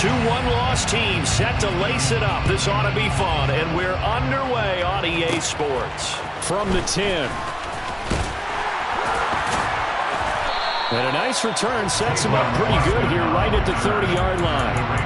Two one-loss teams set to lace it up. This ought to be fun, and we're underway on EA Sports. From the 10. And a nice return sets him up pretty good here right at the 30-yard line.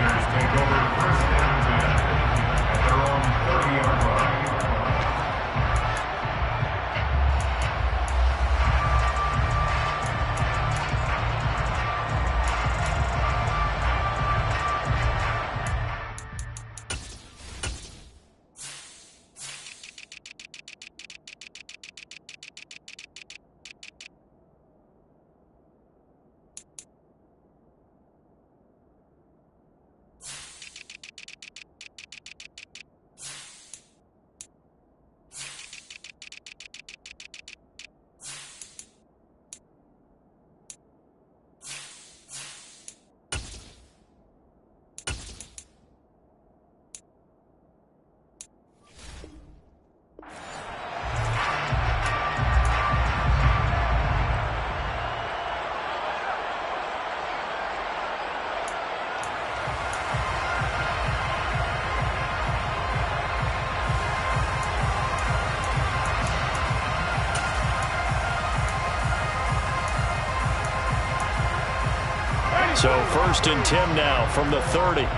So 1st and 10 now from the 30.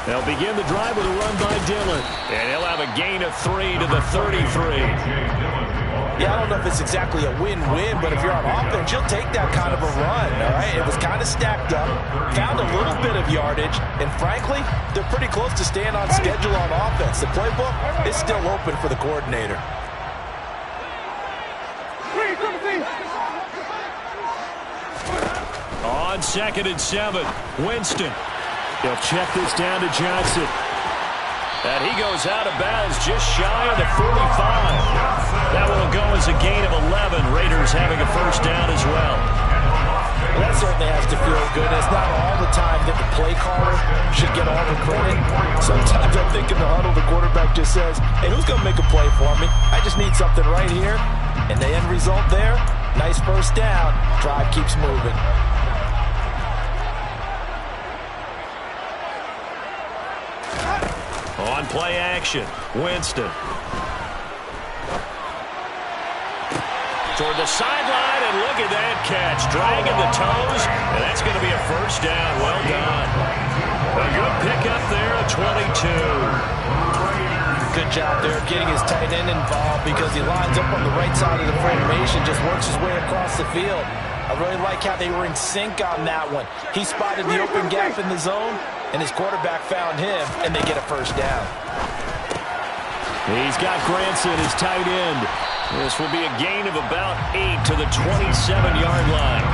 They'll begin the drive with a run by Dillon. And he'll have a gain of 3 to the 33. Yeah, I don't know if it's exactly a win-win, but if you're on offense, you'll take that kind of a run, all right? It was kind of stacked up, found a little bit of yardage, and frankly, they're pretty close to staying on schedule on offense. The playbook is still open for the coordinator. On 2nd and 7, Winston. He'll check this down to Johnson. And he goes out of bounds just shy of the 45. That will go as a gain of 11. Raiders having a first down as well. That certainly has to feel good. It's not all the time that the play caller should get all the credit. Sometimes I think in the huddle, the quarterback just says, hey, who's going to make a play for me? I just need something right here. And the end result there, nice first down. Drive keeps moving. On play action, Winston. Toward the sideline, and look at that catch. Dragging the toes, and that's going to be a first down. Well done. A good pickup there, a 22. Good job there getting his tight end involved because he lines up on the right side of the formation, just works his way across the field. I really like how they were in sync on that one. He spotted the open gap in the zone, and his quarterback found him, and they get a first down. He's got Granson, his tight end. This will be a gain of about 8 to the 27-yard line.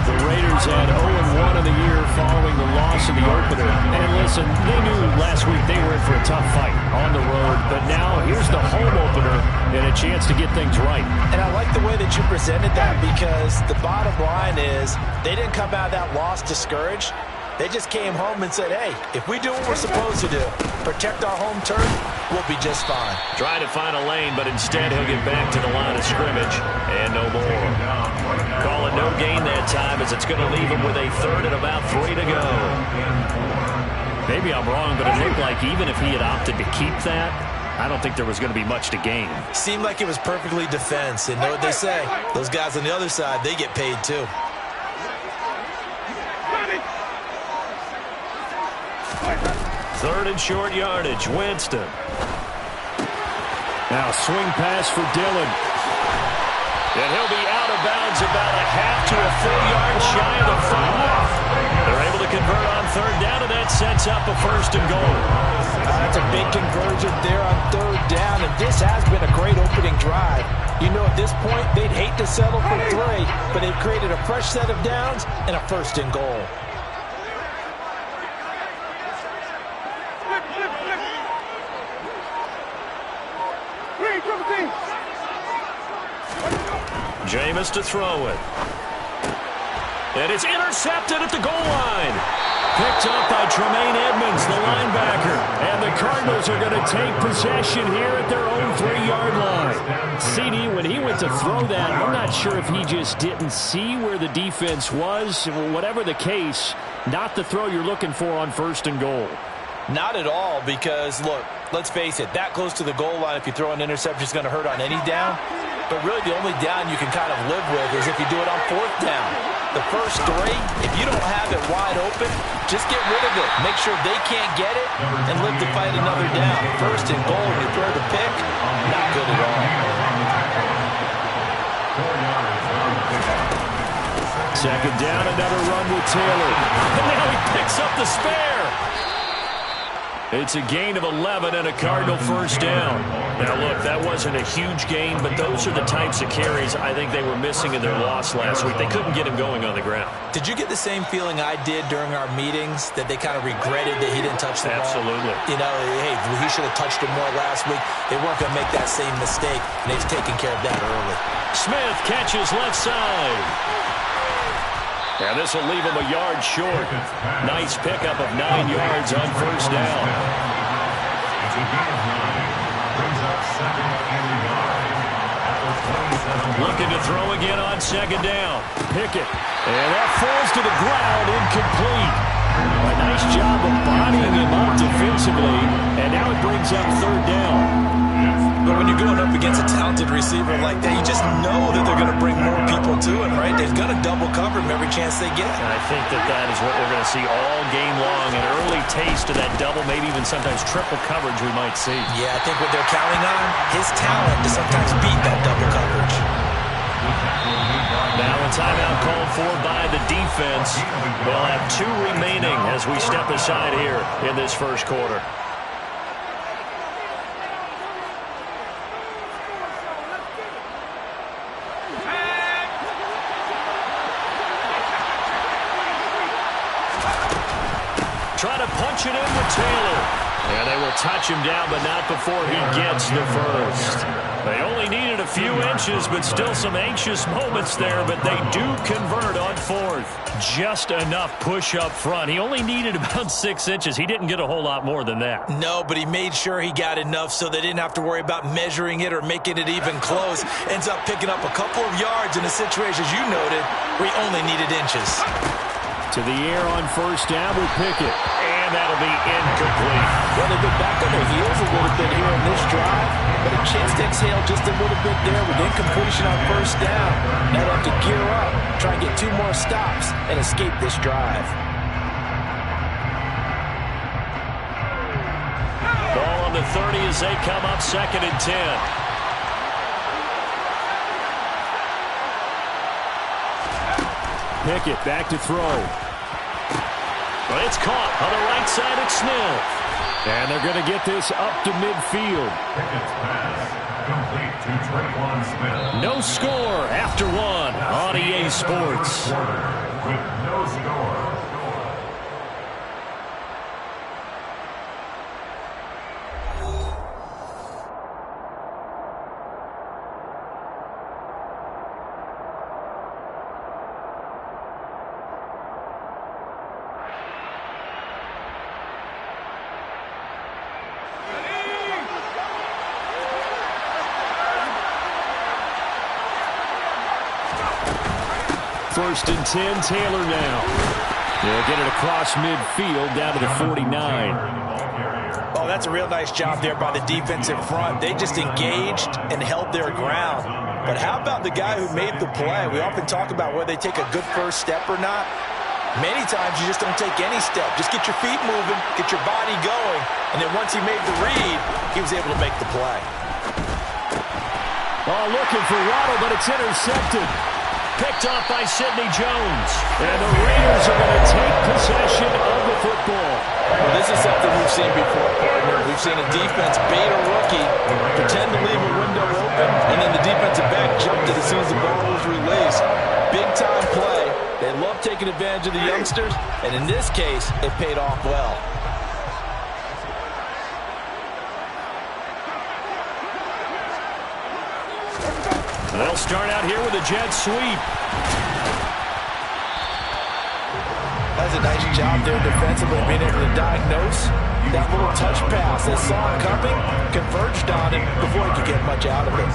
The Raiders had 0-1 in the year following the loss of the opener. And listen, they knew last week they were in for a tough fight on the road, but now here's the home opener and a chance to get things right. And I like the way that you presented that because the bottom line is they didn't come out of that loss discouraged. They just came home and said, hey, if we do what we're supposed to do, protect our home turf, we'll be just fine. Trying to find a lane, but instead he'll get back to the line of scrimmage and no more. Call it no gain that time as it's going to leave him with a 3rd and about 3 to go. Maybe I'm wrong, but it looked like even if he had opted to keep that, I don't think there was going to be much to gain. Seemed like it was perfectly defense, and know what they say. Those guys on the other side, they get paid too. Third and short yardage, Winston. Now swing pass for Dillon. And he'll be out of bounds about a half to a full yard shy of the 5. They're able to convert on 3rd down, and that sets up a 1st and goal. That's a big conversion there on 3rd down, and this has been a great opening drive. You know, at this point, they'd hate to settle for 3, but they've created a fresh set of downs and a 1st and goal. Jameis to throw it. And it's intercepted at the goal line. Picked up by Tremaine Edmonds, the linebacker. And the Cardinals are going to take possession here at their own 3-yard line. CD, when he went to throw that, I'm not sure if he just didn't see where the defense was. Whatever the case, not the throw you're looking for on 1st and goal. Not at all, because, look, let's face it, that close to the goal line, if you throw an interception, is going to hurt on any down. But really, the only down you can kind of live with is if you do it on 4th down. The first 3, if you don't have it wide open, just get rid of it. Make sure they can't get it and live to fight another down. 1st and goal, you throw the pick, not good at all. 2nd down, another run with Taylor. And now he picks up the spare. It's a gain of 11 and a Cardinal 1st down. Now, look, that wasn't a huge gain, but those are the types of carries I think they were missing in their loss last week. They couldn't get him going on the ground. Did you get the same feeling I did during our meetings, that they kind of regretted that he didn't touch the ball? Absolutely. You know, hey, he should have touched it more last week. They weren't going to make that same mistake, and they've taken care of that early. Smith catches left side. And this will leave him a yard short. Nice pickup of 9 yards on 1st down. Looking to throw again on 2nd down. Pickett. And that falls to the ground, incomplete. A nice job of bodying him up defensively. And now it brings up 3rd down. But when you're going up against a talented receiver like that, you just know that they're going to bring more people to him, right? They're going to double cover him every chance they get. And I think that is what we're going to see all game long. An early taste of that double, maybe even sometimes triple coverage we might see. Yeah, I think what they're counting on, his talent to sometimes beat that double coverage. Now a timeout called for by the defense. We'll have 2 remaining as we step aside here in this 1st quarter. Try to punch it in with Taylor. And they will touch him down, but not before he gets the 1st. They only needed a few inches, but still some anxious moments there, but they do convert on 4th. Just enough push up front. He only needed about 6 inches. He didn't get a whole lot more than that. No, but he made sure he got enough so they didn't have to worry about measuring it or making it even close. Ends up picking up a couple of yards in a situation, as you noted, where he only needed inches. To the air on 1st down with Pickett. And that'll be incomplete. Well, they've been back on their heels a little bit here in this drive, but a chance to exhale just a little bit there with incompletion on 1st down. Now they have to gear up, try and get 2 more stops, and escape this drive. Ball on the 30 as they come up 2nd and 10. Pickett back to throw. Well, it's caught on the right side at Smith. And they're going to get this up to midfield. No score after 1 on EA Sports. No score. First and 10, Taylor now. They'll get it across midfield down to the 49. Oh, that's a real nice job there by the defensive front. They just engaged and held their ground. But how about the guy who made the play? We often talk about whether they take a good first step or not. Many times you just don't take any step. Just get your feet moving, get your body going, and then once he made the read, he was able to make the play. Oh, looking for Waddle, but it's intercepted. Picked off by Sidney Jones. And the Raiders are going to take possession of the football. Well, this is something we've seen before, partner. We've seen a defense bait a rookie, pretend to leave a window open, and then the defensive back jumped it as soon as the ball was released. Big-time play. They love taking advantage of the youngsters, and in this case, it paid off well. They'll start out here with a jet sweep. Does a nice job there defensively, being able to diagnose that little touch pass. They saw it coming, converged on it before he could get much out of it.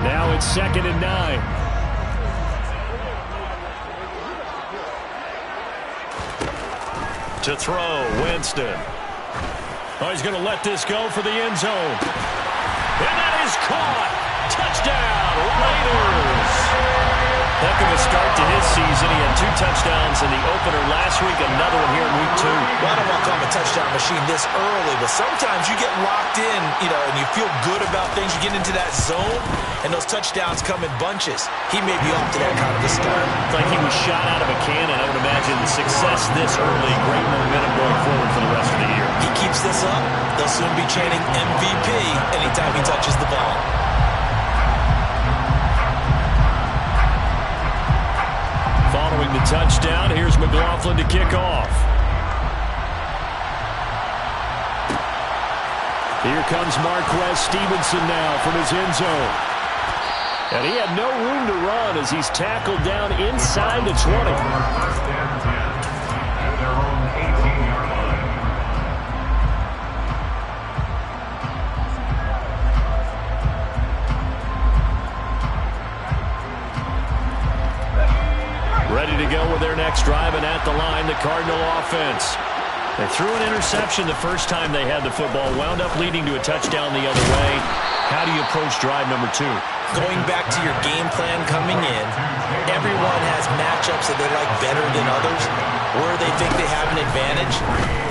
Now it's 2nd and 9. To throw, Winston. Oh, he's going to let this go for the end zone. And that is caught. Touchdown, Raiders. Heck of a start to his season. He had 2 touchdowns in the opener last week, another one here in week 2. Well, I don't want to call him a touchdown machine this early, but sometimes you get locked in, and you feel good about things. You get into that zone, and those touchdowns come in bunches. He may be off to that kind of a start. It's like he was shot out of a cannon. I would imagine success this early, great momentum going forward for the rest of the year. He keeps this up, they'll soon be chanting MVP anytime he touches the ball. Following the touchdown, here's McLaughlin to kick off. Here comes Marquez Stevenson now from his end zone. And he had no room to run as he's tackled down inside the 20. Ready to go with their next drive, and at the line, the Cardinal offense. They threw an interception the first time they had the football, wound up leading to a touchdown the other way. How do you approach drive number 2? Going back to your game plan coming in, everyone has matchups that they like better than others, where they think they have an advantage.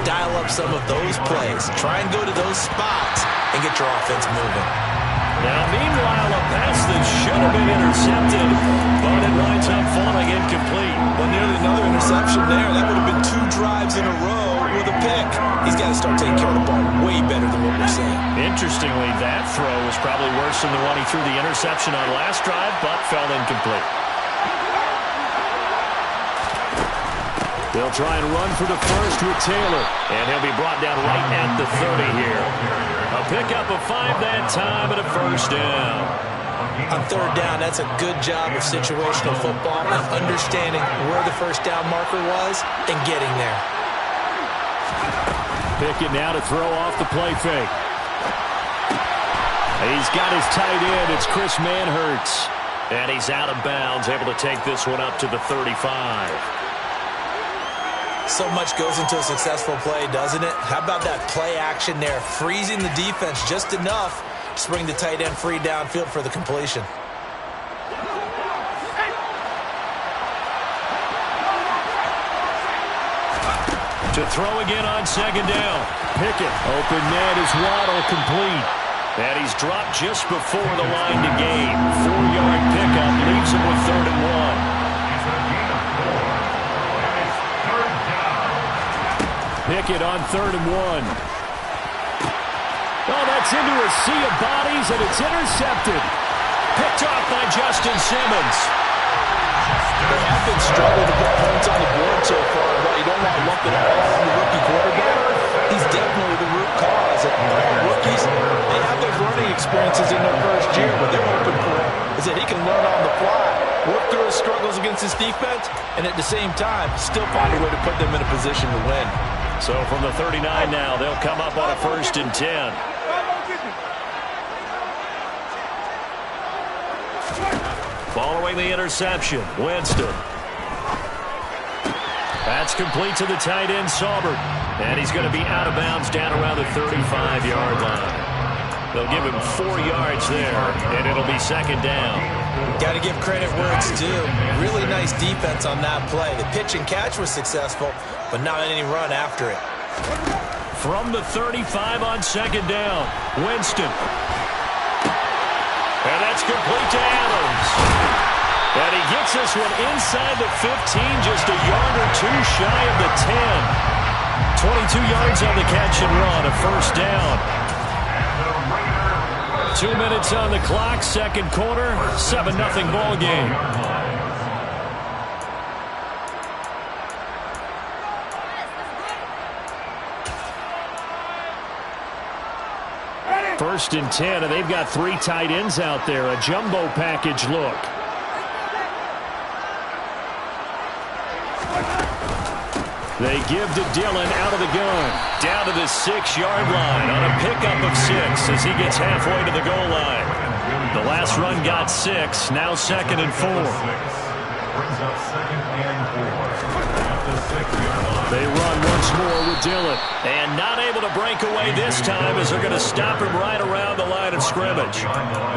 Dial up some of those plays. Try and go to those spots and get your offense moving. Now, meanwhile, a pass that should have been intercepted, but it winds up falling incomplete. Well, nearly another interception there. That would have been 2 drives in a row with a pick. He's got to start taking care of the ball way better than what we're seeing. Interestingly, that throw was probably worse than the one he threw the interception on last drive, but fell incomplete. They'll try and run for the first with Taylor, and he'll be brought down right at the 30 here. A pickup of 5 that time and a first down. On 3rd down, that's a good job of situational football and understanding where the first down marker was and getting there. Pickett now to throw off the play fake. He's got his tight end. It's Chris Manhertz. And he's out of bounds, able to take this one up to the 35. So much goes into a successful play, doesn't it? How about that play action there? Freezing the defense just enough to bring the tight end free downfield for the completion. To throw again on 2nd down. Pickett, open net is Waddle, complete. And he's dropped just before the line to gain. 4-yard pickup leaves him with 3rd and 1. Pickett on 3rd and 1. Oh, that's into a sea of bodies, and it's intercepted. Picked off by Justin Simmons. They have been struggling to put points on the board so far. While you don't want to lump it all on the rookie quarterback, he's definitely the root cause. Rookies, they have those learning experiences in their first year. What they're hoping for is that he can learn on the fly, work through his struggles against his defense, and at the same time, still find a way to put them in a position to win. So from the 39 now, they'll come up on a 1st and 10. Following the interception, Winston. That's complete to the tight end, Saubert. And he's going to be out of bounds down around the 35-yard line. They'll give him 4 yards there, and it'll be 2nd down. Got to give credit where it's due. Really nice defense on that play. The pitch and catch was successful, but not any run after it. From the 35 on 2nd down, Winston. And that's complete to Adams. And he gets this one inside the 15, just a yard or 2 shy of the 10. 22 yards on the catch and run, a 1st down. 2 minutes on the clock, 2nd quarter, 7-0 ball game. 1st and 10, and they've got 3 tight ends out there. A jumbo package look. They give to Dillon out of the gun. Down to the 6-yard line on a pickup of 6 as he gets halfway to the goal line. The last run got 6, now 2nd and 4. Brings up 2nd and 4. They run once more with Dillon. And not able to break away this time as they're going to stop him right around the line of scrimmage.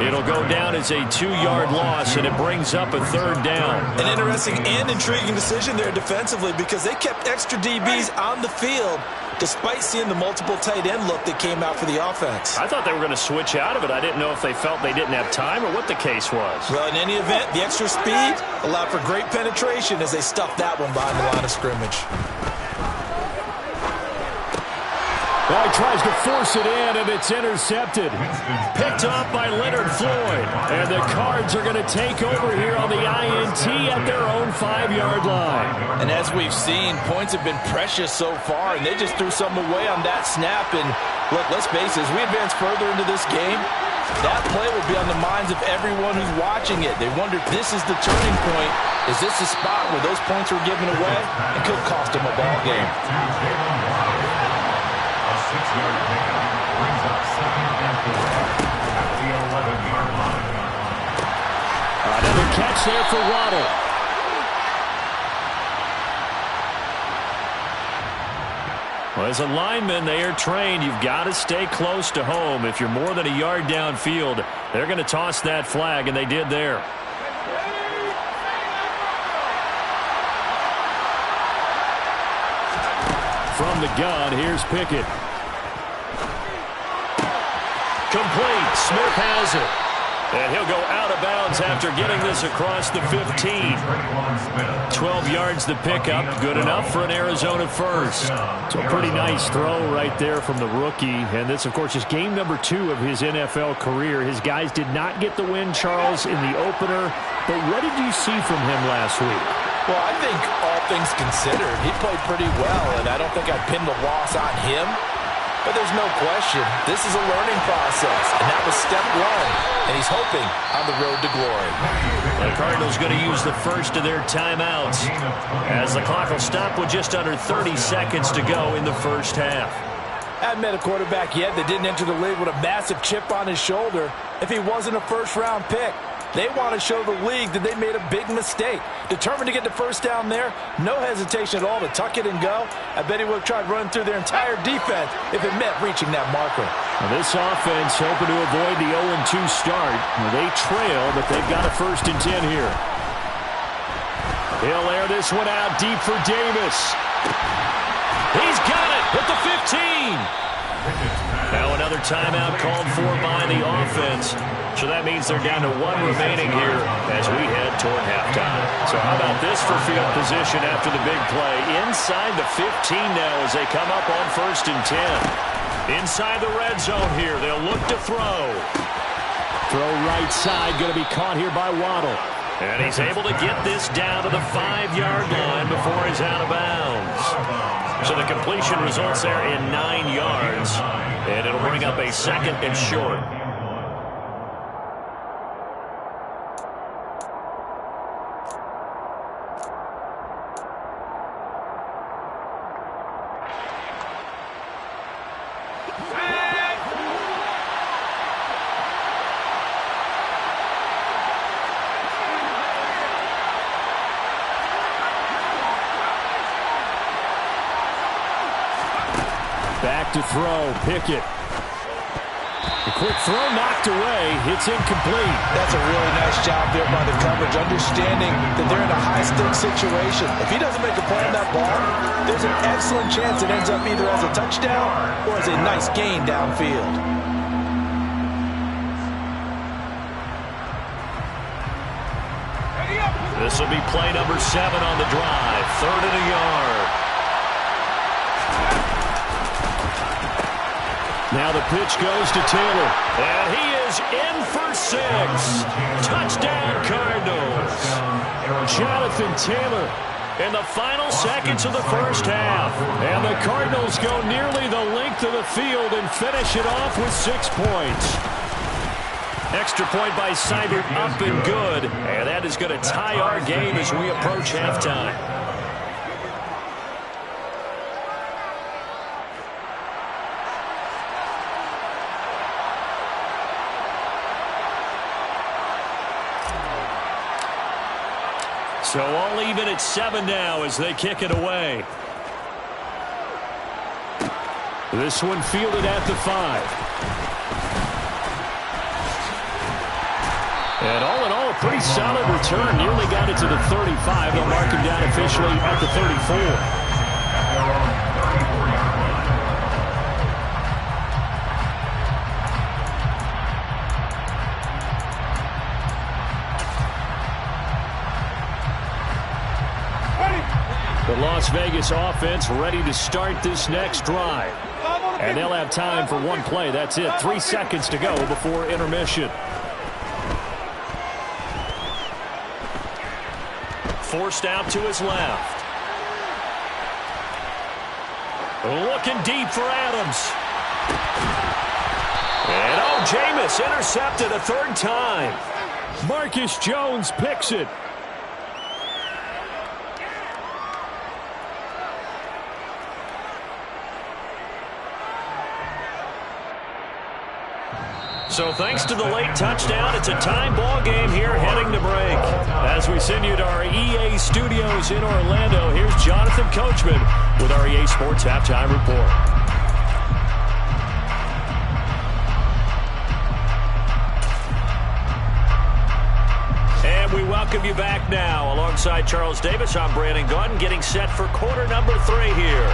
It'll go down as a 2-yard loss, and it brings up a 3rd down. An interesting and intriguing decision there defensively because they kept extra DBs on the field despite seeing the multiple tight end look that came out for the offense. I thought they were going to switch out of it. I didn't know if they felt they didn't have time or what the case was. Well, in any event, the extra speed allowed for great penetration as they stuffed that one behind the line of scrimmage. Well, he tries to force it in, and it's intercepted. Picked off by Leonard Floyd. And the Cards are going to take over here on the INT at their own 5-yard line. And as we've seen, points have been precious so far, and they just threw something away on that snap. And look, let's face it, as we advance further into this game, that play will be on the minds of everyone who's watching it. They wonder if this is the turning point. Is this the spot where those points were given away? It could cost them a ball game. 6-yard pickup brings up 2nd and 4 at the 11-yard line. Another catch there for Waddle. Well, as a lineman, they are trained. You've got to stay close to home. If you're more than a yard downfield, they're going to toss that flag, and they did there. From the gun, here's Pickett. Complete. Smith has it. And he'll go out of bounds after getting this across the 15. 12 yards the pickup. Good enough for an Arizona first. So a pretty nice throw right there from the rookie. And this, of course, is game number 2 of his NFL career. His guys did not get the win, Charles, in the opener. But what did you see from him last week? Well, I think all things considered, he played pretty well, and I don't think I'd pin the loss on him. But there's no question, this is a learning process, and that was step 1, and he's hoping on the road to glory. The Cardinals going to use the first of their timeouts as the clock will stop with just under 30 seconds to go in the first half. I haven't met a quarterback yet that didn't enter the league with a massive chip on his shoulder if he wasn't a first-round pick. They want to show the league that they made a big mistake. Determined to get the first down there, no hesitation at all to tuck it and go. I bet he would have tried running through their entire defense if it meant reaching that marker. Now this offense hoping to avoid the 0-2 start. They trail, but they've got a 1st and 10 here. He'll air this one out deep for Davis. He's got it at the 15. Now another timeout called for by the offense. So that means they're down to 1 remaining here as we head toward halftime. So how about this for field position after the big play? Inside the 15 now as they come up on 1st and 10. Inside the red zone here. They'll look to throw. Throw right side. Going to be caught here by Waddle. And he's able to get this down to the 5-yard line before he's out of bounds. So the completion results there in 9 yards. And it'll bring up a 2nd and short. Back to throw, Pickett. The quick throw knocked away. It's incomplete. That's a really nice job there by the coverage, understanding that they're in a high-stakes situation. If he doesn't make a play on that ball, there's an excellent chance it ends up either as a touchdown or as a nice gain downfield. This will be play number 7 on the drive. 3rd and a yard. Now the pitch goes to Taylor. And he is in for 6. Touchdown, Cardinals. Jonathan Taylor in the final seconds of the first half. And the Cardinals go nearly the length of the field and finish it off with 6 points. Extra point by Seibert, up and good. And that is going to tie our game as we approach halftime. So all even at 7 now as they kick it away. This one fielded at the 5. And all in all, a pretty solid return. Nearly got it to the 35. They'll mark him down officially at the 34. The Las Vegas offense ready to start this next drive. And they'll have time for one play. That's it. 3 seconds to go before intermission. Forced out to his left. Looking deep for Adams. And Jameis intercepted a 3rd time. Marcus Jones picks it. So thanks to the late touchdown, it's a tie ball game here heading to break. As we send you to our EA studios in Orlando, here's Jonathan Coachman with our EA Sports Halftime Report. And we welcome you back now. Alongside Charles Davis, I'm Brandon Gaudin, getting set for quarter number 3 here.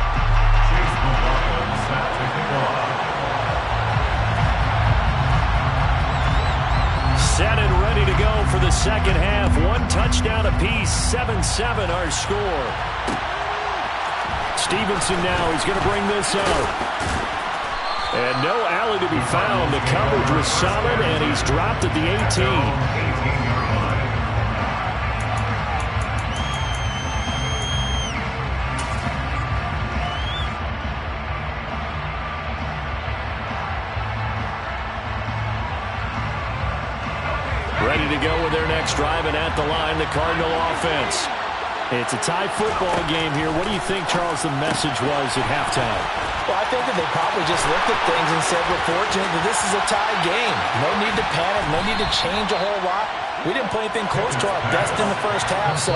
Set and ready to go for the second half. 1 touchdown apiece, 7-7 our score. Stevenson now, he's going to bring this out. And no alley to be found. The coverage was solid, and he's dropped at the 18. Ready to go with their next drive, and at the line, the Cardinal offense. It's a tie football game here. What do you think, Charles, the message was at halftime? Well, I think that they probably just looked at things and said, we're fortunate that this is a tie game. No need to panic, no need to change a whole lot. We didn't play anything close to our best in the first half, so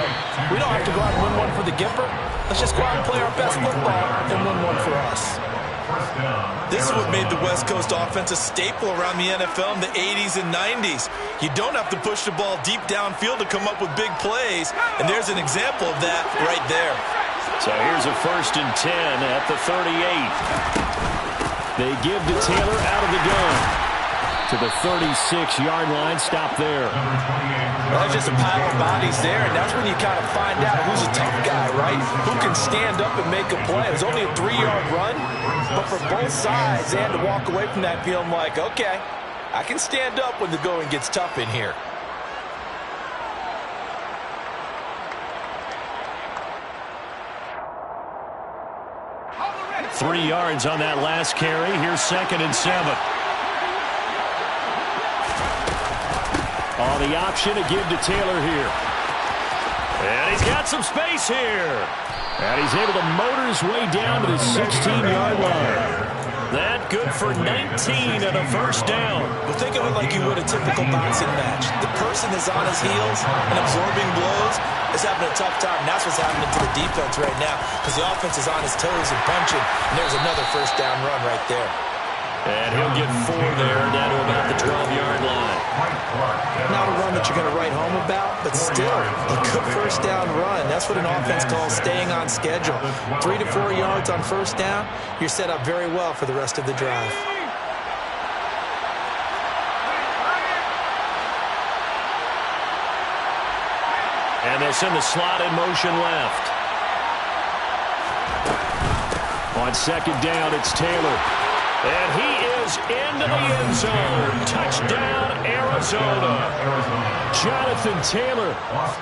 we don't have to go out and win one for the Gipper. Let's just go out and play our best football and win one for us. This is what made the West Coast offense a staple around the NFL in the 80s and 90s. You don't have to push the ball deep downfield to come up with big plays, and there's an example of that right there. So here's a 1st and 10 at the 38. They give to Taylor out of the gun. To the 36-yard line, stop there. Well, there's just a pile of bodies there, and that's when you kind of find out who's a tough guy, right? Who can stand up and make a play. It was only a 3-yard run, but for both sides and to walk away from that field, I'm like, okay, I can stand up when the going gets tough in here. Three yards on that last carry. Here's 2nd and 7. On the option to give to Taylor here. And he's got some space here. And he's able to motor his way down to the 16-yard line. That good for 19 and a 1st down. Well, think of it like you would a typical boxing match. The person is on his heels and absorbing blows is having a tough time. And that's what's happening to the defense right now because the offense is on his toes and punching. And there's another 1st down run right there. And he'll get 4 there, down to about the 12-yard line. Not a run that you're going to write home about, but still a good 1st down run. That's what an offense calls staying on schedule. 3 to 4 yards on 1st down, you're set up very well for the rest of the drive. And they'll send the slot in motion left. On 2nd down, it's Taylor. And he is into the end zone. Touchdown, Arizona. Jonathan Taylor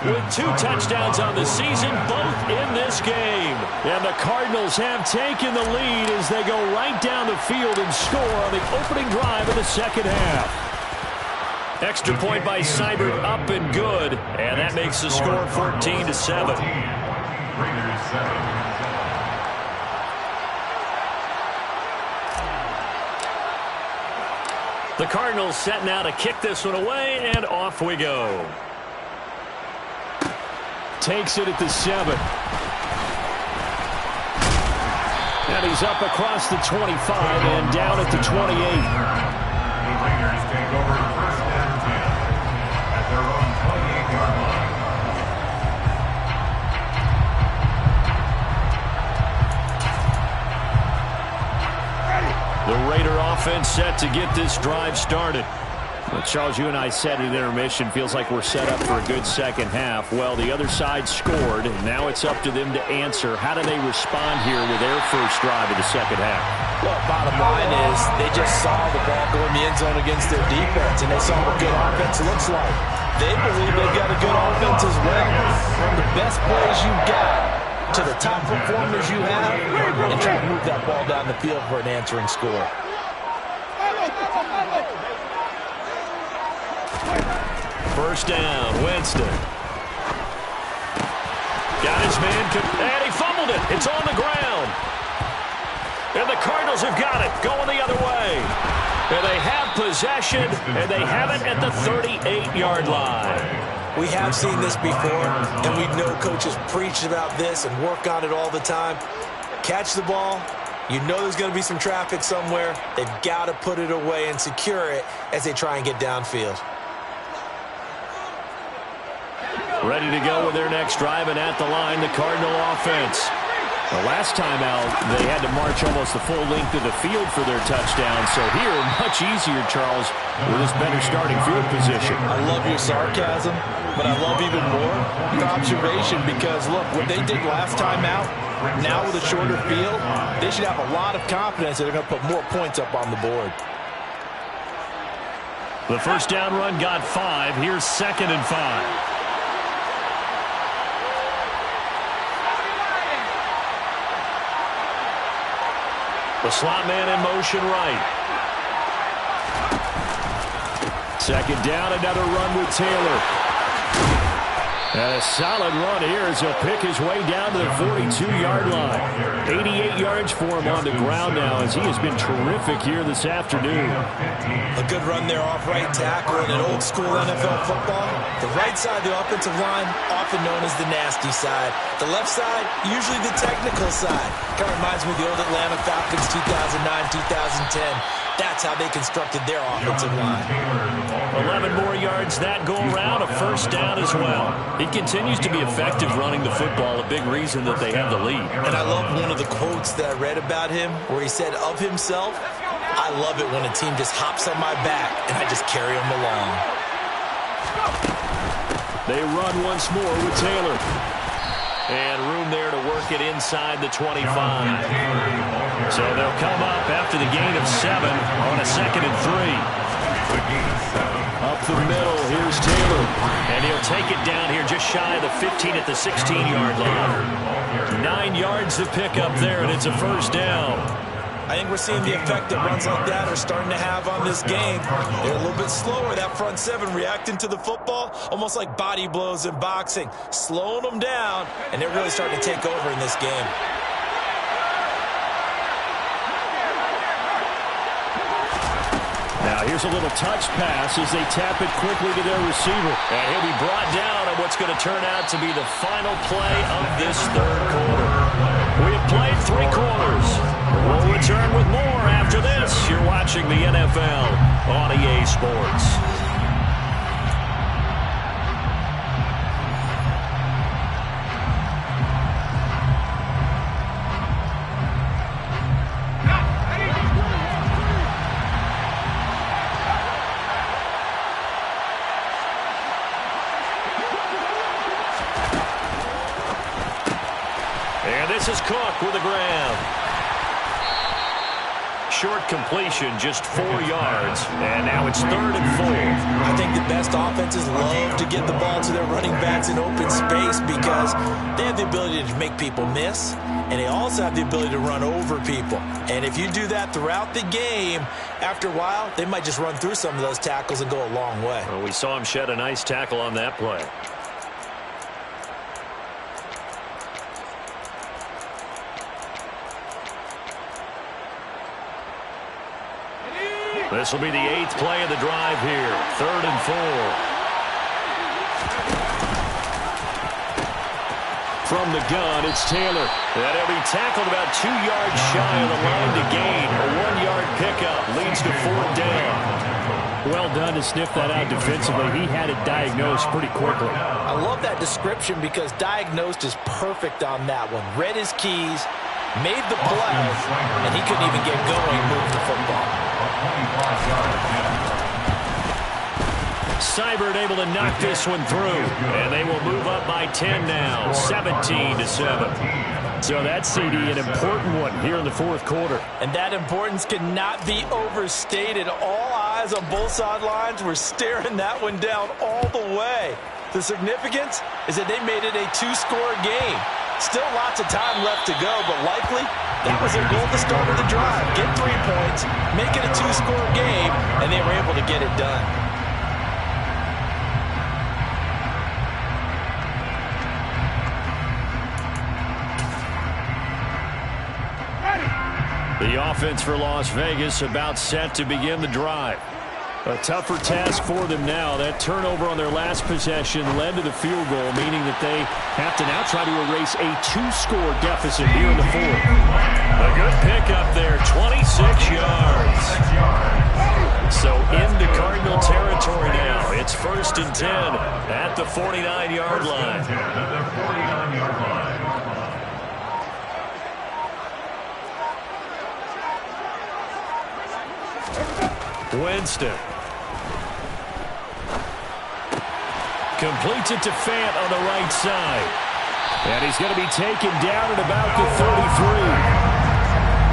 with 2 touchdowns on the season, both in this game. And the Cardinals have taken the lead as they go right down the field and score on the opening drive of the second half. Extra point by Seibert, up and good. And that makes the score 14-7. Raiders 7. The Cardinals set now to kick this one away, and off we go. Takes it at the 7. And he's up across the 25 and down at the 28. The Raiders take over 1st and 10 at their own 28-yard line. The Raider offense set to get this drive started. Well, Charles, you and I said at intermission, feels like we're set up for a good second half. Well, the other side scored, and now it's up to them to answer. How do they respond here with their first drive of the second half? Well, bottom line is they just saw the ball go in the end zone against their defense, and they saw what good offense looks like. They believe they've got a good offense as well. From the best plays you've got to the top performers you have, and try to move that ball down the field for an answering score. First down, Winston. Got his man, and he fumbled it. It's on the ground. And the Cardinals have got it, going the other way. And they have possession, and they have it at the 38-yard line. We have seen this before, and we know coaches preach about this and work on it all the time. Catch the ball. You know there's going to be some traffic somewhere. They've got to put it away and secure it as they try and get downfield. Ready to go with their next drive, and at the line, the Cardinal offense. The last time out, they had to march almost the full length of the field for their touchdown. So here, much easier, Charles, with this better starting field position. I love your sarcasm, but I love even more your observation because, look, what they did last time out, now with a shorter field, they should have a lot of confidence that they're going to put more points up on the board. The first down run got 5. Here's 2nd and 5. The slot man in motion right. Second down, another run with Taylor. And a solid run here as he'll pick his way down to the 42-yard line. 88 yards for him on the ground now as he has been terrific here this afternoon. A good run there off right tackle in an old-school NFL football. The right side of the offensive line, often known as the nasty side. The left side, usually the technical side. Kind of reminds me of the old Atlanta Falcons 2009-2010. That's how they constructed their offensive line. 11 more yards that go around, a first down as well. He continues to be effective running the football, a big reason that they have the lead. And I love one of the quotes that I read about him where he said of himself, I love it when a team just hops on my back and I just carry them along. They run once more with Taylor. And room there to work it inside the 25. So they'll come up after the gain of 7 on a 2nd and 3. Up the middle, here's Taylor. And he'll take it down here just shy of the 15 at the 16-yard line. 9 yards to pick up there, and it's a first down. I think we're seeing the effect that runs like that are starting to have on this game. They're a little bit slower, that front 7 reacting to the football, almost like body blows in boxing, slowing them down, and they're really starting to take over in this game. Now here's a little touch pass as they tap it quickly to their receiver. And he'll be brought down on what's going to turn out to be the final play of this third quarter. We have played 3 quarters. We'll return with more after this. You're watching the NFL on EA Sports. And this is Cook with the grab. short completion, just 4 yards. And now it's 3rd and 4. I think the best offenses love to get the ball to their running backs in open space because they have the ability to make people miss, and they also have the ability to run over people. And if you do that throughout the game, after a while, they might just run through some of those tackles and go a long way. Well, we saw him shed a nice tackle on that play. This will be the 8th play of the drive here. 3rd and 4. From the gun, it's Taylor. And he'll be tackled about 2 yards shy of the line to gain. A 1-yard pickup leads to 4th down. Well done to sniff that out defensively. He had it diagnosed pretty quickly. I love that description because diagnosed is perfect on that one. Read his keys, made the play, and he couldn't even get going, move the football. Seibert able to knock this one through, and they will move up by 10 now, 17-7. So that CD, an important one here in the 4th quarter. And that importance cannot be overstated. All eyes on both sidelines were staring that one down all the way. The significance is that they made it a 2-score game. Still lots of time left to go, but likely that was their goal to start of the drive. Get 3 points, make it a 2-score game, and they were able to get it done. The offense for Las Vegas about set to begin the drive. A tougher task for them now. That turnover on their last possession led to the field goal, meaning that they have to now try to erase a 2-score deficit here in the 4th. A good pickup there, 26 yards. So into Cardinal territory now. It's 1st and 10 at the 49-yard line. Winston. Completes it to Fant on the right side. And he's going to be taken down at about the 33.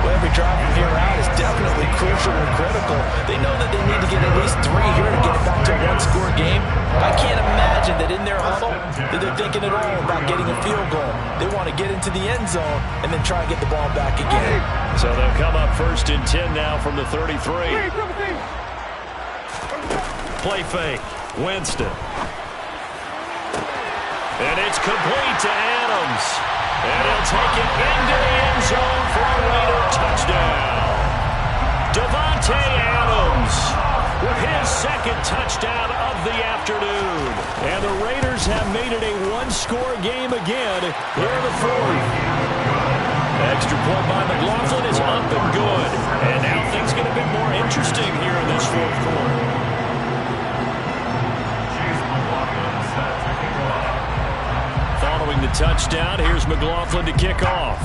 Well, every drive from here out is definitely crucial and critical. They know that they need to get at least 3 here to get it back to a 1-score game. I can't imagine that in their huddle that they're thinking at all about getting a field goal. They want to get into the end zone and then try and get the ball back again. So they'll come up 1st and 10 now from the 33. Play fake. Winston. And it's complete to Adams. And he'll take it into the end zone for a Raider touchdown. Davante Adams with his 2nd touchdown of the afternoon. And the Raiders have made it a 1-score game again here in the 4th. Extra point by McLaughlin is up and good. And now things get a bit more interesting here in this 4th quarter. Following the touchdown, here's McLaughlin to kick off.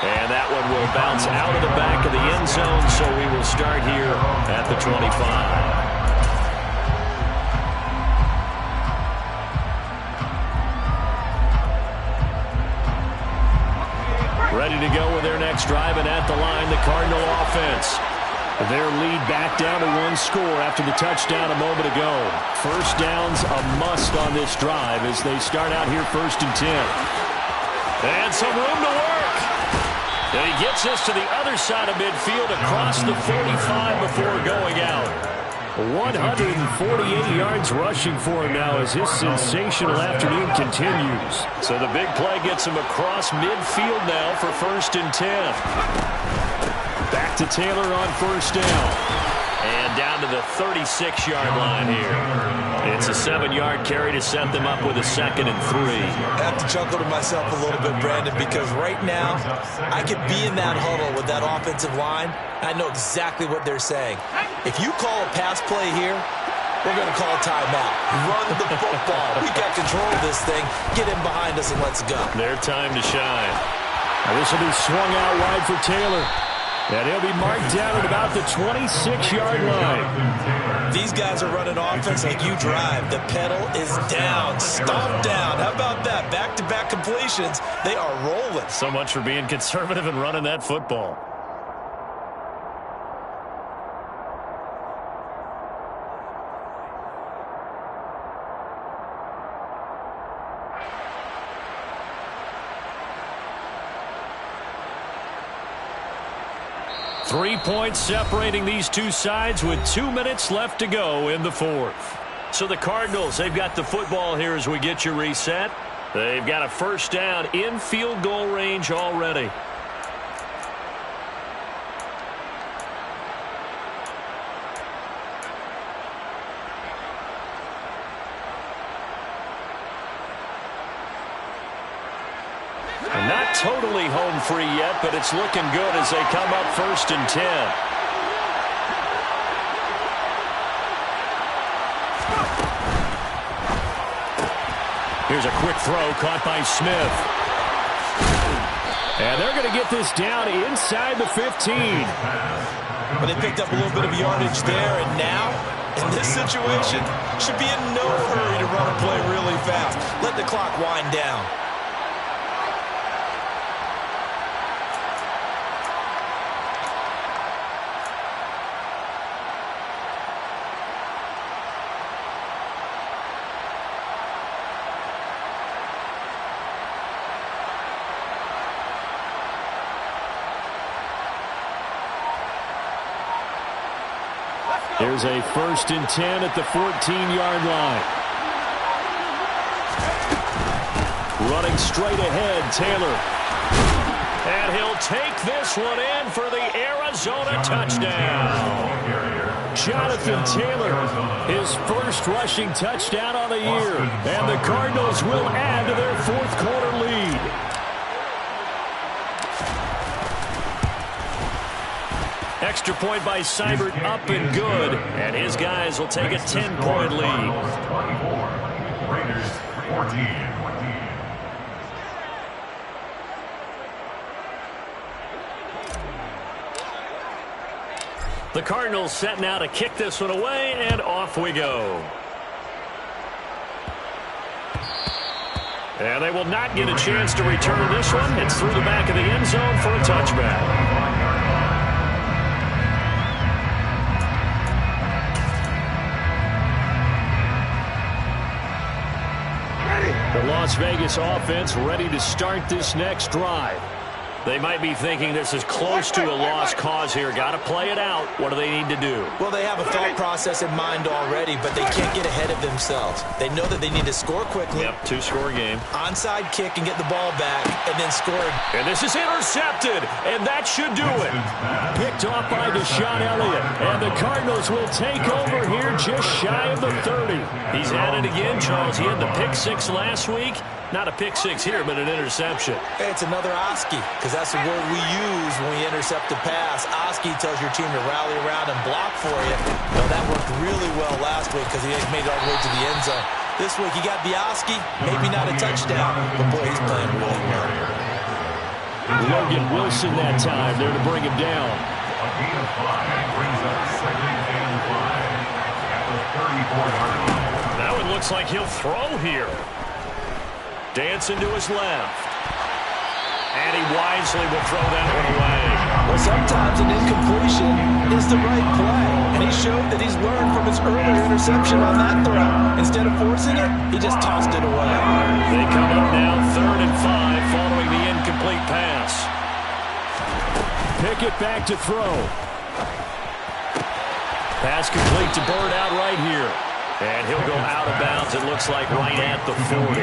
And that one will bounce out of the back of the end zone, so we will start here at the 25. Ready to go with their next drive, and at the line, the Cardinal offense. Their lead back down to 1 score after the touchdown a moment ago. 1st down's a must on this drive as they start out here 1st and 10. And some room to work. And he gets this to the other side of midfield across the 45 before going out. 148 yards rushing for him now as his sensational afternoon continues. So the big play gets him across midfield now for 1st and 10. Back to Taylor on 1st down. And down to the 36-yard line here. It's a 7-yard carry to set them up with a 2nd and 3. I have to chuckle to myself a little bit, Brandon, because right now I could be in that huddle with that offensive line. I know exactly what they're saying. If you call a pass play here, we're going to call a timeout. Run the football. We got control of this thing. Get in behind us and let's go. Their time to shine. Now this will be swung out wide for Taylor. And he'll be marked down at about the 26-yard line. These guys are running offense like you drive. The pedal is down, stomp down. How about that? Back-to-back completions. They are rolling. So much for being conservative and running that football. Three points separating these two sides with 2 minutes left to go in the fourth. So the Cardinals, they've got the football here as we get you reset. They've got a first down in field goal range already. Not totally home free yet, but it's looking good as they come up 1st and 10. Here's a quick throw caught by Smith. And they're going to get this down inside the 15. But they picked up a little bit of yardage there, and now, in this situation, should be in no hurry to run a play really fast. Let the clock wind down. Here's a 1st and 10 at the 14-yard line. Running straight ahead, Taylor. And he'll take this one in for the Arizona touchdown. Jonathan Taylor, his first rushing touchdown on the year. And the Cardinals will add to their fourth-quarter lead. Extra point by Seibert, up and good. And his guys will take a 10-point lead. Raiders 14. The Cardinals set now to kick this one away, and off we go. And they will not get a chance to return this one. It's through the back of the end zone for a touchback. The Las Vegas offense ready to start this next drive. They might be thinking this is close to a lost cause here. Got to play it out. What do they need to do? Well, they have a thought process in mind already, but they can't get ahead of themselves. They know that they need to score quickly. Yep, two-score game. Onside kick and get the ball back, and then score. And this is intercepted, and that should do it. Picked off by Deshaun Elliott, and the Cardinals will take over here just shy of the 30. He's at it again, Charles. He had the pick six last week. Not a pick six here, but an interception. Hey, it's another Oski, because that's the word we use when we intercept a pass. Oski tells your team to rally around and block for you. Now, that worked really well last week because he made it all the way to the end zone. This week, he got the Oski, maybe not a touchdown, but boy, he's playing really well. Logan Wilson that time there to bring him down. A gain of 5 brings up 2nd and 5 at the 34-yard line. Now it looks like he'll throw here. Dancing to his left. And he wisely will throw that one away. Well, sometimes an incompletion is the right play. And he showed that he's learned from his earlier interception on that throw. Instead of forcing it, he just tossed it away. They come up now 3rd and 5 following the incomplete pass. Pickett back to throw. Pass complete to Bird out right here. And he'll go out of bounds, it looks like, right at the 40.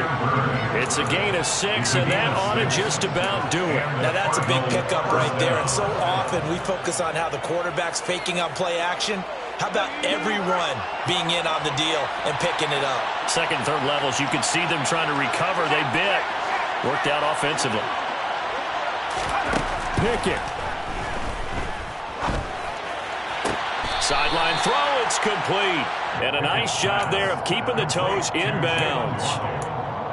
It's a gain of 6, and that ought to just about do it. Now, that's a big pickup right there. And so often we focus on how the quarterback's faking on play action. How about every run being in on the deal and picking it up? Second and third levels, you can see them trying to recover. They bit. Worked out offensively. Pickett. Sideline throw, it's complete. And a nice job there of keeping the toes in bounds.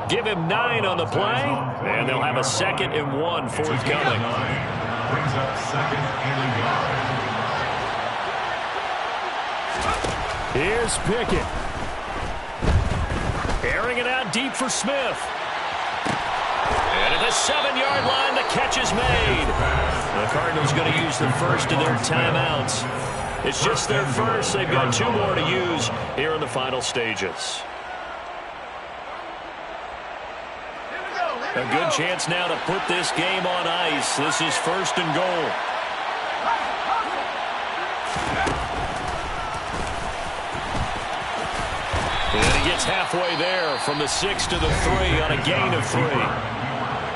Give him 9 on the play, and they'll have a 2nd and 1 forthcoming. brings up second and a yard. Here's Pickett. Airing it out deep for Smith. And at the 7-yard line, the catch is made. The Cardinals going to use the first of their timeouts. It's just their first. They've got 2 more to use here in the final stages. A good chance now to put this game on ice. This is 1st and goal. And he gets halfway there from the 6 to the 3 on a gain of 3.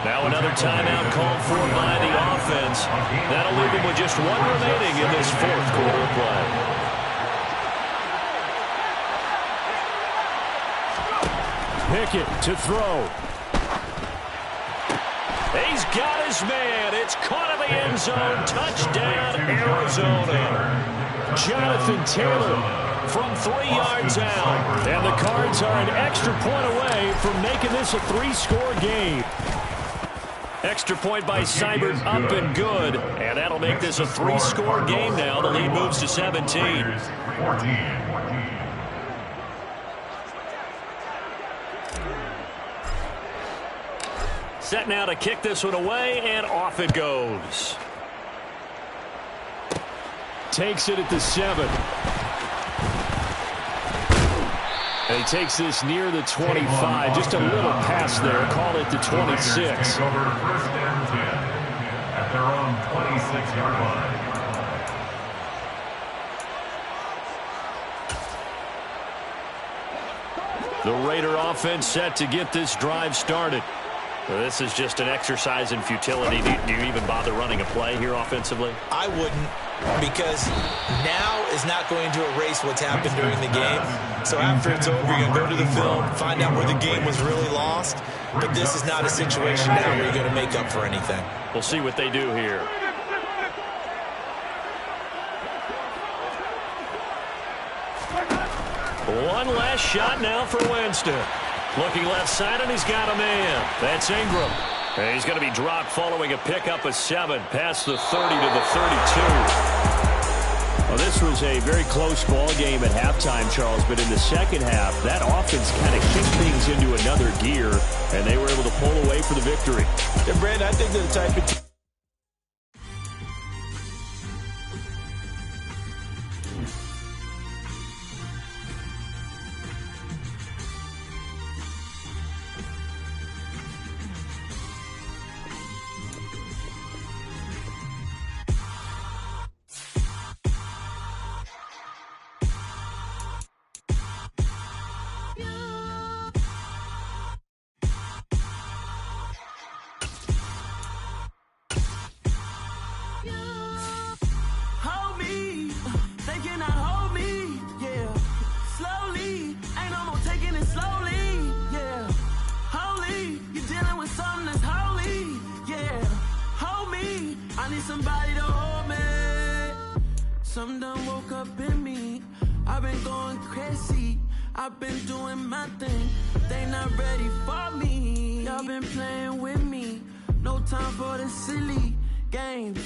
Now another timeout called for by the offense. That'll leave them with just 1 remaining in this 4th quarter of play. Pickett to throw. He's got his man. It's caught in the end zone. Touchdown, Arizona. Jonathan Taylor from 3 yards out. And the Cards are an extra point away from making this a 3-score game. Extra point by Seibert up and good. And that'll make this a 3-score game now. The lead moves to 17. Set now to kick this one away, and off it goes. Takes it at the 7. And he takes this near the 25. Just a little pass there. Call it the 26. Over 1st and 10 at their own 26-yard line. The Raider offense set to get this drive started. Well, this is just an exercise in futility. Do you even bother running a play here offensively? I wouldn't, because now is not going to erase what's happened during the game. So after it's over, you're going to go to the film, find out where the game was really lost. But this is not a situation now where you're going to make up for anything. We'll see what they do here. One last shot now for Winston. Looking left side, and he's got a man. That's Ingram. And he's going to be dropped following a pickup of 7 past the 30 to the 32. Well, this was a very close ball game at halftime, Charles, but in the second half, that offense kind of kicked things into another gear, and they were able to pull away for the victory. Yeah, Brandon, I think they're the type of team. Something done woke up in me. I've been going crazy. I've been doing my thing. They not ready for me. Y'all been playing with me. No time for the silly games.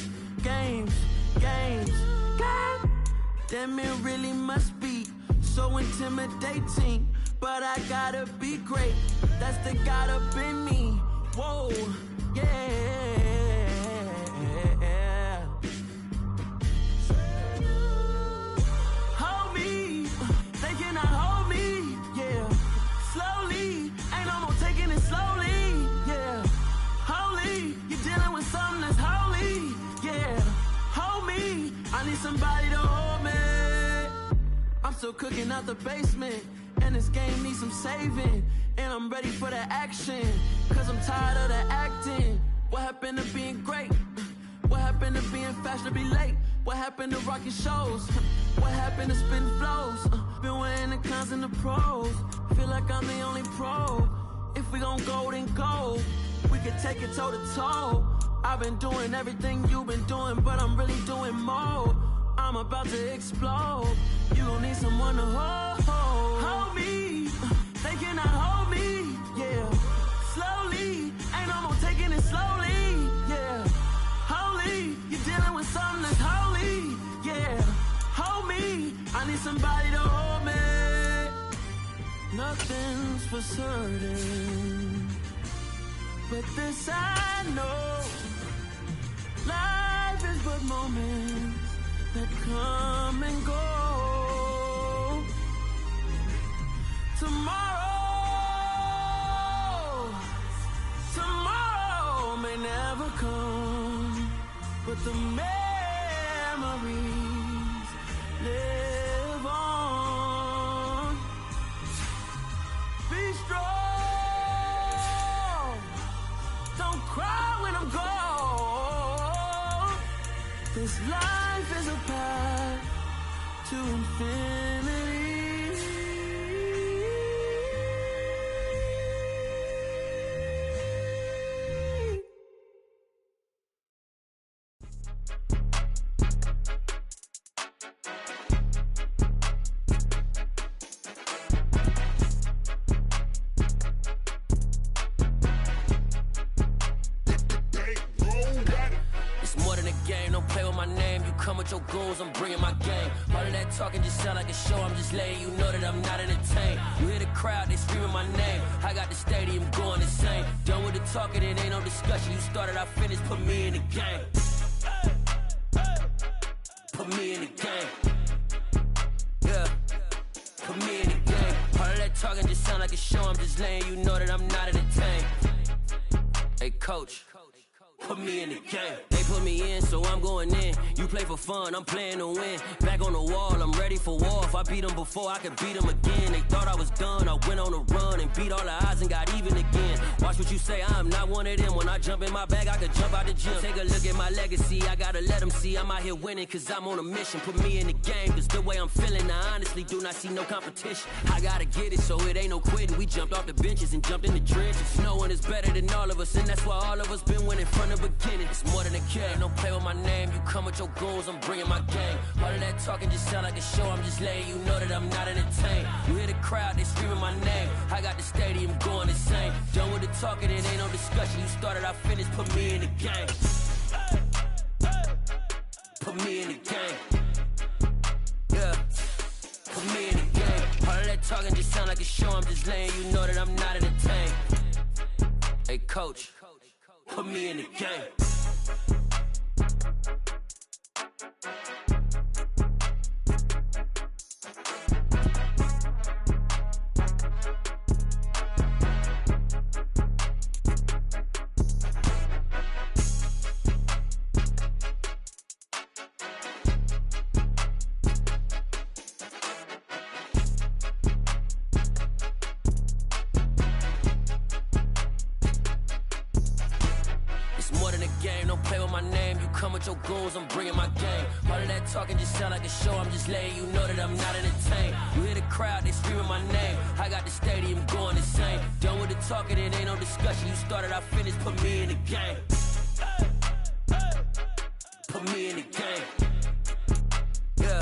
Damn, it really must be so intimidating. But I gotta be great. That's the God up in me. Whoa, yeah. Hold me. They cannot hold me. Yeah. Slowly. Ain't no more taking it slowly. Yeah. Holy. You're dealing with something that's holy. Yeah. Hold me. I need somebody to hold me. I'm still cooking out the basement. And this game needs some saving. And I'm ready for the action. Cause I'm tired of the acting. What happened to being great? What happened to being fashionably late? What happened to rocking shows? What happened to spitting flows? Been weighing the cons and the pros. Feel like I'm the only pro. If we gon' go, then go. We could take it toe to toe. I've been doing everything you've been doing, but I'm really doing more. I'm about to explode. You gon' need someone to hold. Hold me. They cannot hold me. Yeah. Slowly. Ain't no more taking it slowly. Yeah. Holy. something that's holy, yeah. Hold me, I need somebody to hold me. Nothing's for certain, but this I know. Life is but moments that come and go. Tomorrow may never come, but the memories live on. Be strong, don't cry when I'm gone. This life is a path to infinity. Your goals, I'm bringing my game. All of that talking just sound like a show. I'm just letting you know that I'm not entertained. You hear the crowd, they screaming my name. I got the stadium going insane. Done with the talking, it ain't no discussion. You started, I finished, put me in the game. Put me in the game. Yeah, put me in the game. All of that talking just sound like a show. I'm just letting you know that I'm not entertained. Hey, coach, put me in the game. They put me in, so I'm going in. You play for fun, I'm playing to win. Back on the wall, I'm ready for war. If I beat them before, I could beat them again. They thought I was done, I went on a run and beat all the odds and got even again. Watch what you say, I'm not one of them. When I jump in my bag, I could jump out the gym. Take a look at my legacy, I gotta let them see I'm out here winning, cause I'm on a mission. Put me in the game, cause the way I'm feeling, I honestly do not see no competition. I gotta get it, so it ain't no quitting. We jumped off the benches and jumped in the trenches. No one is better than all of us, and that's why all of us been winning from the beginning. It's more than a kid, no play with my name. You come with your goals, I'm bringing my game. All of that talking just sound like a show. I'm just letting you know that I'm not entertained. You hear the crowd, they screaming my name. I got the stadium going insane. Done with the talking, it ain't no discussion. You started, I finished, put me in the game. Put me in the game. Yeah, put me in the game. All of that talking just sound like a show. I'm just letting you know that I'm not entertained. Hey, coach, put me in the game. Your goals, I'm bringing my game. All of that talking just sound like a show. I'm just letting you know that I'm not entertained. You hear the crowd, they screaming my name. I got the stadium going insane. Done with the talking, it ain't no discussion. You started, I finished, put me in the game. Put me in the game. Yeah,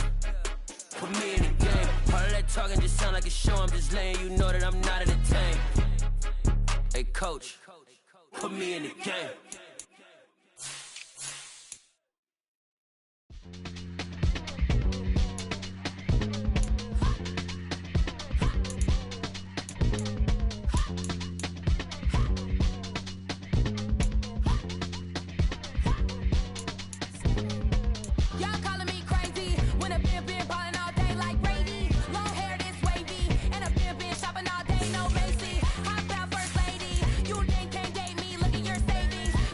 put me in the game. All of that talking just sound like a show. I'm just letting you know that I'm not entertained. Hey, coach, put me in the game.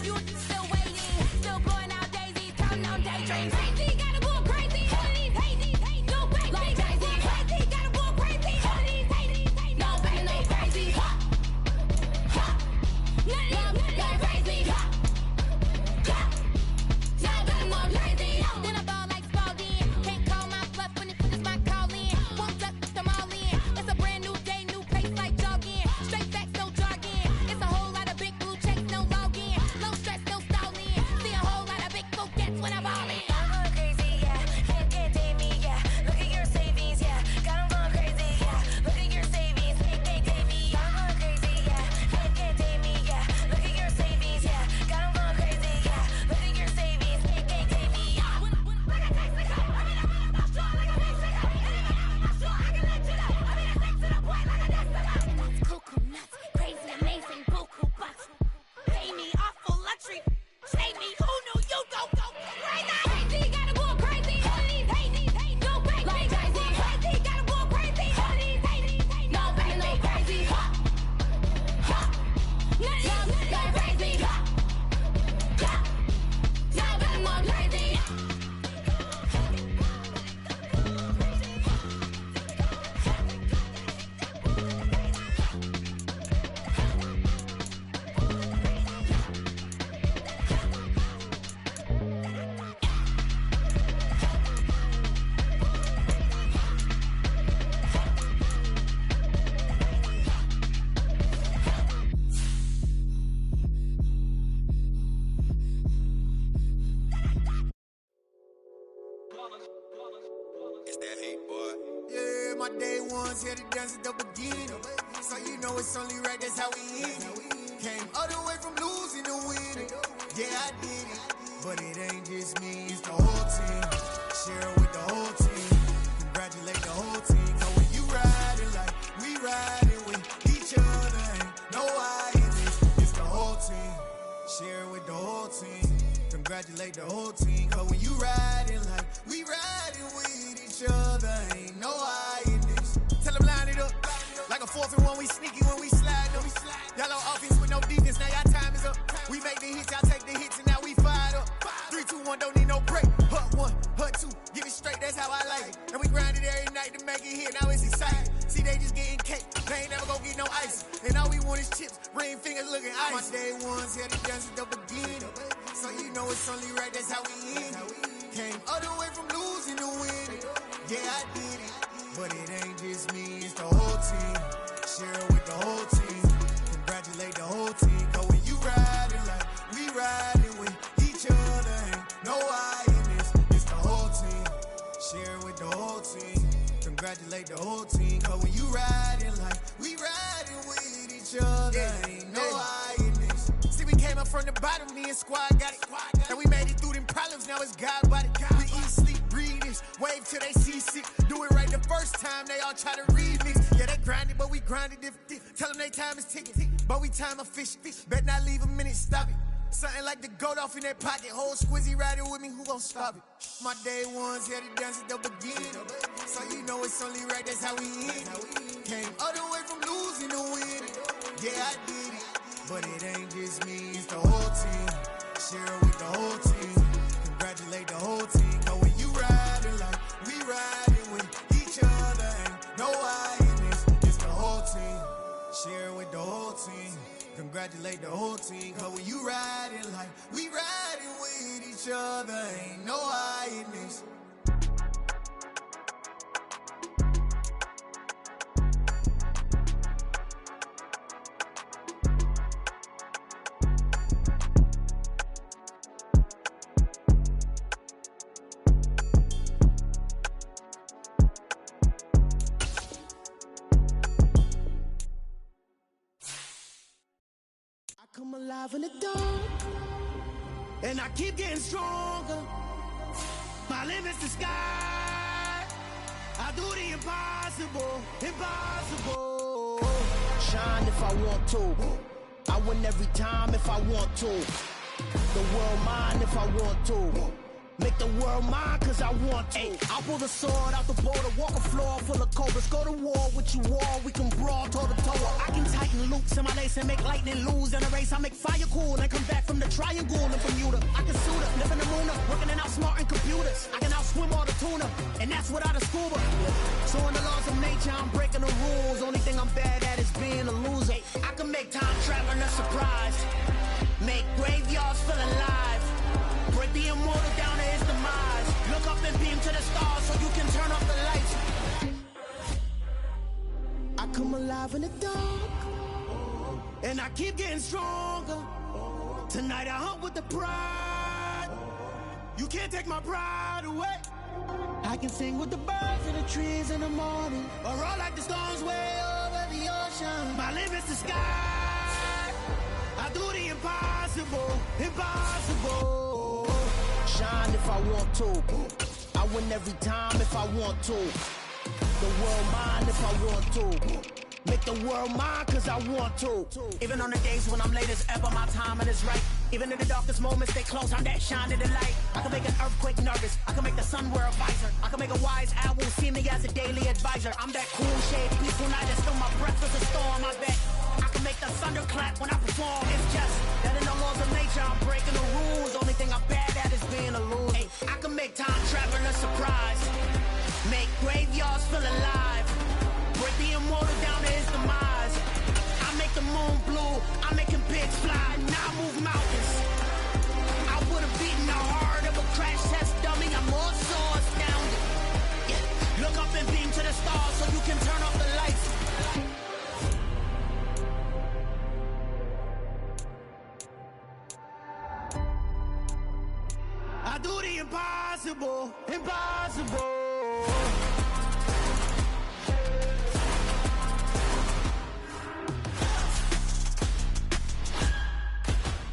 You ones here to dance at the beginning. So you know it's only right, that's how we end it. Came all the way from losing to winning. Yeah, I did it. But it ain't just me, it's the whole team. Share it with the whole team. Congratulate the whole team. So when you riding like we riding with each other, ain't no I in this. It's the whole team. Share it with the whole team. Congratulate the whole team. Cause when you riding like we riding with each other, ain't no I in this. Tell them line it up. Like a 4th and 1, we sneaky when we slide them. Y'all on offense with no defense, now y'all time is up. We make the hits, y'all take the hits, and now we fired up. 3, 2, 1, don't need no break. Hut 1, hut 2, give it straight, that's how I like it. And we grind it every night to make it hit, now it's exciting. See, they just getting cake, they ain't never gonna get no ice. And all we want is chips, ring fingers looking ice. My day ones here to dance at the beginning. So you know it's only right, that's how we end it. Came all the way from losing to winning. Yeah, I did it. But it ain't just me, it's the whole team. Share it with the whole team. Congratulate the whole team. Cause when you riding like we riding with each other, ain't no I in this. It's the whole team. Share it with the whole team. Congratulate the whole team. Cause when you riding like we riding with each other, ain't no I in this. See, we came up from the bottom, me and squad got it. And we made it through them problems, now it's God body. We eat, sleep, breathe this, wave till they see sick. Do it right the first time, they all try to remix. Yeah, they grinded, but we grinded different. Tell them they time is ticking, but we time a fish. Bet not leave a minute, stop it. Something like the goat off in their pocket. Whole squizzy riding with me, who gon' stop it? My day ones here to dance at the beginning. So you know it's only right, that's how we end it. Came all the way from losing to winning. Yeah, I did it. But it ain't just me, it's the whole team. Share it with the whole team. Congratulate the whole team. Cause when you riding like we riding with each other, ain't no I in this. It's the whole team. Share it with the whole team. Congratulate the whole team. Cause when you riding like we riding with each other, ain't no I in this. Come alive in the dark, and I keep getting stronger. My limit's the sky. I do the impossible, impossible. Shine if I want to. I win every time if I want to. The world mine if I want to. Make the world mine cause I want to. Ay, I'll pull the sword out the border, walk a floor full of cobras. Go to war with you war, we can brawl toe to toe. I can tighten loops in my lace and make lightning lose in a race. I make fire cool and come back from the triangle in Bermuda. I can suit up, live in the moon up, working and outsmarting computers. I can outswim all the tuna, and that's without a scuba. So in the laws of nature, I'm breaking the rules. Only thing I'm bad at is being a loser. I can make time traveling a surprise, make graveyards feel alive. Break the immortal down to his demise. Look up and beam to the stars so you can turn off the lights. I come alive in the dark, and I keep getting stronger. Tonight I hunt with the pride. You can't take my pride away. I can sing with the birds and the trees in the morning, or roll like the storms way over the ocean. My limit's the sky. I do the impossible, impossible. Shine if I want to. I win every time if I want to. The world mine if I want to. Make the world mine cause I want to. Even on the days when I'm late as ever, my timing is right. Even in the darkest moments, stay close, I'm that shining the light. I can make an earthquake nervous, I can make the sun wear a visor. I can make a wise owl see me as a daily advisor. I'm that cool shade, peaceful night, and still my breath is a storm, I bet. I can make the thunder clap when I perform. It's just that in the laws of nature, I'm breaking the rules. Only thing I'm bad at is being a loser. Hey, I can make time travel a surprise, make graveyards feel alive. Break the immortal down to his demise. I make the moon blue, I'm making pigs fly, now I move mountains. I would've beaten the heart of a crash test dummy, I'm more so astounded. Yeah. Look up and beam to the stars so you can turn off the lights. I do the impossible, impossible.